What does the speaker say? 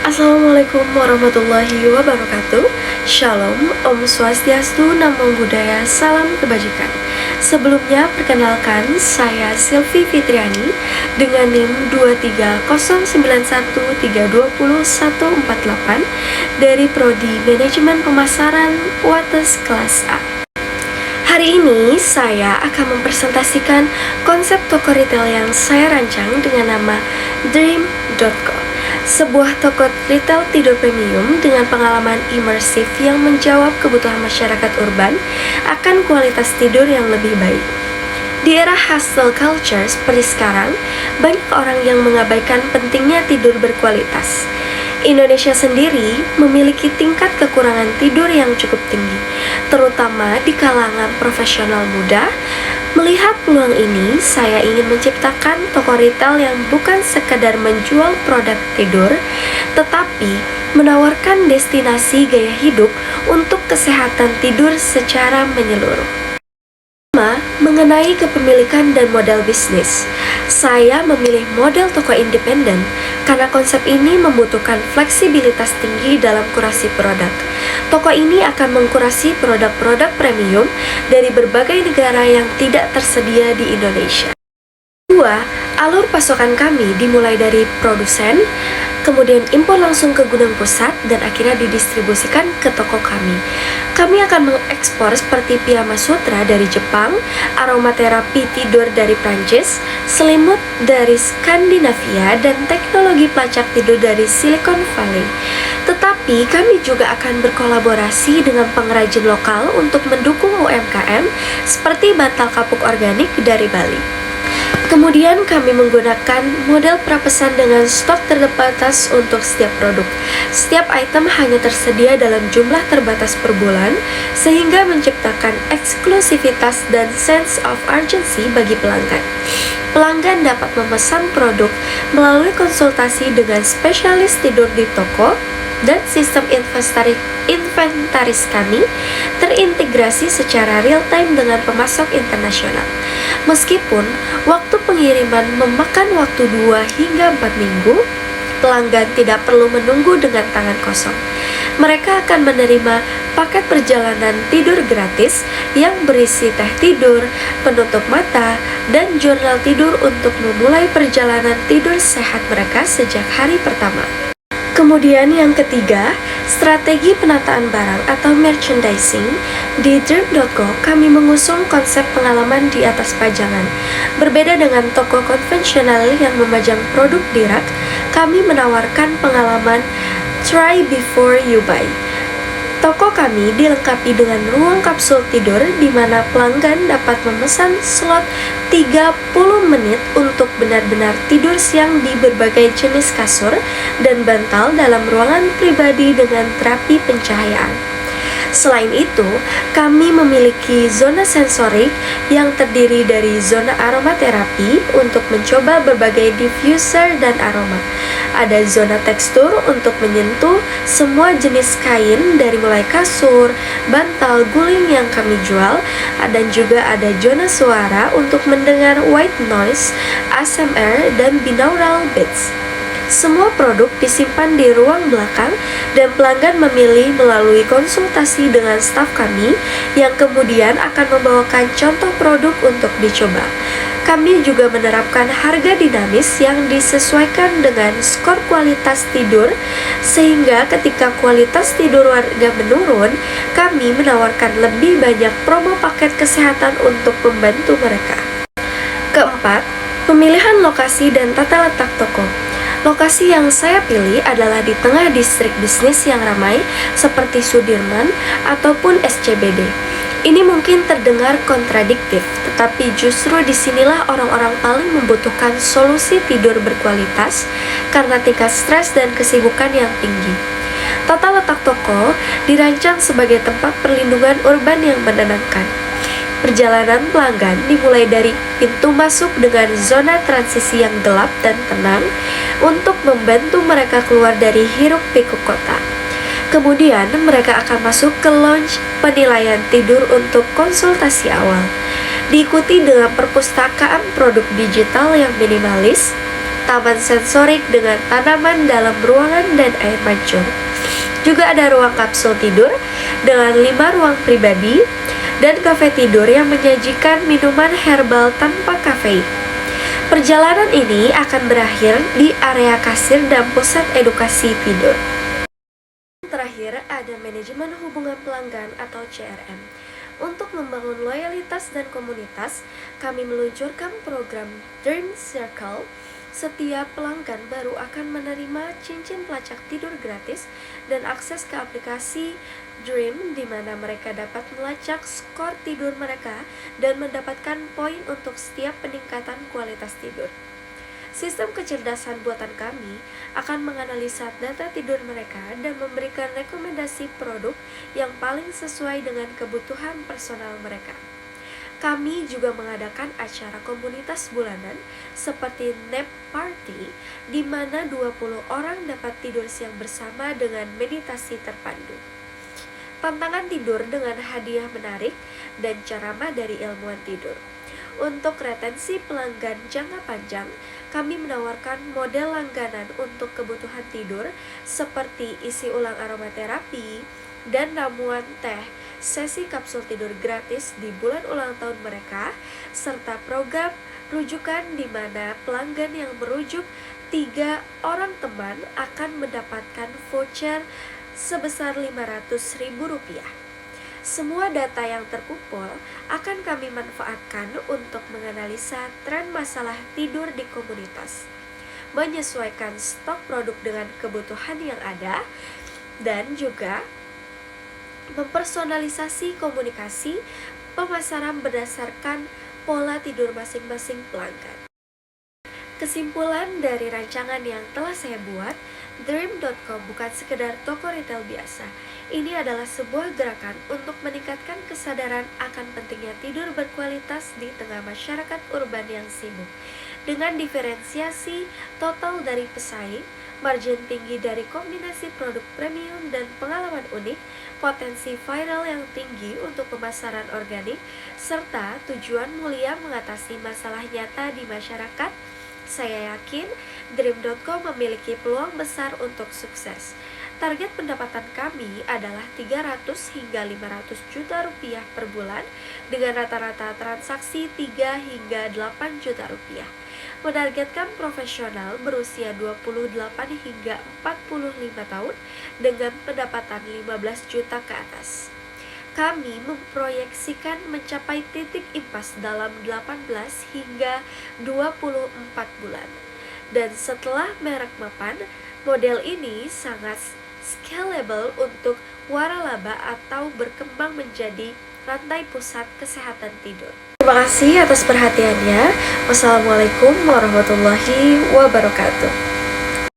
Assalamualaikum warahmatullahi wabarakatuh. Shalom, Om Swastiastu, Namo Buddhaya, Salam Kebajikan. Sebelumnya perkenalkan, saya Silvi Fitriani dengan NIM 23091320148 dari Prodi Manajemen Pemasaran Wates kelas A. Hari ini saya akan mempresentasikan konsep toko retail yang saya rancang dengan nama Dream.co, sebuah toko retail tidur premium dengan pengalaman imersif yang menjawab kebutuhan masyarakat urban akan kualitas tidur yang lebih baik. Di era hustle culture seperti sekarang, banyak orang yang mengabaikan pentingnya tidur berkualitas. Indonesia sendiri memiliki tingkat kekurangan tidur yang cukup tinggi, terutama di kalangan profesional muda. Melihat peluang ini, saya ingin menciptakan toko retail yang bukan sekadar menjual produk tidur, tetapi menawarkan destinasi gaya hidup untuk kesehatan tidur secara menyeluruh. Mengenai kepemilikan dan model bisnis, saya memilih model toko independen karena konsep ini membutuhkan fleksibilitas tinggi dalam kurasi produk. Toko ini akan mengkurasi produk-produk premium dari berbagai negara yang tidak tersedia di Indonesia. Kedua, alur pasokan kami dimulai dari produsen, kemudian impor langsung ke gudang pusat, dan akhirnya didistribusikan ke toko kami. Kami akan mengekspor seperti piyama sutra dari Jepang, aromaterapi tidur dari Prancis, selimut dari Skandinavia, dan teknologi pelacak tidur dari Silicon Valley. Tetapi kami juga akan berkolaborasi dengan pengrajin lokal untuk mendukung UMKM seperti bantal kapuk organik dari Bali. Kemudian kami menggunakan model prapesan dengan stok terbatas untuk setiap produk. Setiap item hanya tersedia dalam jumlah terbatas per bulan, sehingga menciptakan eksklusivitas dan sense of urgency bagi pelanggan. Pelanggan dapat memesan produk melalui konsultasi dengan spesialis tidur di toko, dan sistem inventaris kami terintegrasi secara real-time dengan pemasok internasional. Meskipun waktu pengiriman memakan waktu 2 hingga 4 minggu, pelanggan tidak perlu menunggu dengan tangan kosong. Mereka akan menerima paket perjalanan tidur gratis yang berisi teh tidur, penutup mata, dan jurnal tidur untuk memulai perjalanan tidur sehat mereka sejak hari pertama. Kemudian yang ketiga, strategi penataan barang atau merchandising. Di Dream.co kami mengusung konsep pengalaman di atas pajangan. Berbeda dengan toko konvensional yang memajang produk di rak, kami menawarkan pengalaman try before you buy. Toko kami dilengkapi dengan ruang kapsul tidur di mana pelanggan dapat memesan slot 30 menit untuk benar-benar tidur siang di berbagai jenis kasur dan bantal dalam ruangan pribadi dengan terapi pencahayaan. Selain itu, kami memiliki zona sensorik yang terdiri dari zona aromaterapi untuk mencoba berbagai diffuser dan aroma. Ada zona tekstur untuk menyentuh semua jenis kain dari mulai kasur, bantal, guling yang kami jual, dan juga ada zona suara untuk mendengar white noise, ASMR, dan binaural beats. Semua produk disimpan di ruang belakang dan pelanggan memilih melalui konsultasi dengan staf kami yang kemudian akan membawakan contoh produk untuk dicoba. Kami juga menerapkan harga dinamis yang disesuaikan dengan skor kualitas tidur, sehingga ketika kualitas tidur warga menurun, kami menawarkan lebih banyak promo paket kesehatan untuk membantu mereka. Keempat, pemilihan lokasi dan tata letak toko. Lokasi yang saya pilih adalah di tengah distrik bisnis yang ramai seperti Sudirman ataupun SCBD. Ini mungkin terdengar kontradiktif, tetapi justru disinilah orang-orang paling membutuhkan solusi tidur berkualitas karena tingkat stres dan kesibukan yang tinggi. Tata letak toko dirancang sebagai tempat perlindungan urban yang menenangkan. Perjalanan pelanggan dimulai dari pintu masuk dengan zona transisi yang gelap dan tenang untuk membantu mereka keluar dari hiruk-pikuk kota. Kemudian mereka akan masuk ke lounge penilaian tidur untuk konsultasi awal. Diikuti dengan perpustakaan produk digital yang minimalis, taman sensorik dengan tanaman dalam ruangan dan air mancur. Juga ada ruang kapsul tidur dengan 5 ruang pribadi dan kafe tidur yang menyajikan minuman herbal tanpa kafein. Perjalanan ini akan berakhir di area kasir dan pusat edukasi tidur. Terakhir, ada manajemen hubungan pelanggan atau CRM. Untuk membangun loyalitas dan komunitas, kami meluncurkan program Dream Circle. Setiap pelanggan baru akan menerima cincin pelacak tidur gratis dan akses ke aplikasi Dream, di mana mereka dapat melacak skor tidur mereka dan mendapatkan poin untuk setiap peningkatan kualitas tidur. Sistem kecerdasan buatan kami akan menganalisa data tidur mereka dan memberikan rekomendasi produk yang paling sesuai dengan kebutuhan personal mereka. Kami juga mengadakan acara komunitas bulanan seperti Nap Party, di mana 20 orang dapat tidur siang bersama dengan meditasi terpandu. Tantangan tidur dengan hadiah menarik dan ceramah dari ilmuwan tidur. Untuk retensi pelanggan jangka panjang, kami menawarkan model langganan untuk kebutuhan tidur seperti isi ulang aromaterapi dan ramuan teh, sesi kapsul tidur gratis di bulan ulang tahun mereka, serta program rujukan di mana pelanggan yang merujuk 3 orang teman akan mendapatkan voucher sebesar Rp500.000. Semua data yang terkumpul akan kami manfaatkan untuk menganalisa tren masalah tidur di komunitas, menyesuaikan stok produk dengan kebutuhan yang ada, dan juga mempersonalisasi komunikasi pemasaran berdasarkan pola tidur masing-masing pelanggan. Kesimpulan dari rancangan yang telah saya buat, Dream.com bukan sekedar toko retail biasa. Ini adalah sebuah gerakan untuk meningkatkan kesadaran akan pentingnya tidur berkualitas di tengah masyarakat urban yang sibuk. Dengan diferensiasi total dari pesaing, margin tinggi dari kombinasi produk premium dan pengalaman unik, potensi viral yang tinggi untuk pemasaran organik, serta tujuan mulia mengatasi masalah nyata di masyarakat, saya yakin Dream.com memiliki peluang besar untuk sukses. Target pendapatan kami adalah 300 hingga 500 juta rupiah per bulan dengan rata-rata transaksi 3 hingga 8 juta rupiah. Menargetkan profesional berusia 28 hingga 45 tahun dengan pendapatan 15 juta ke atas. Kami memproyeksikan mencapai titik impas dalam 18 hingga 24 bulan. Dan setelah merek mapan, model ini sangat scalable untuk waralaba atau berkembang menjadi rantai pusat kesehatan tidur. Terima kasih atas perhatiannya. Wassalamualaikum warahmatullahi wabarakatuh.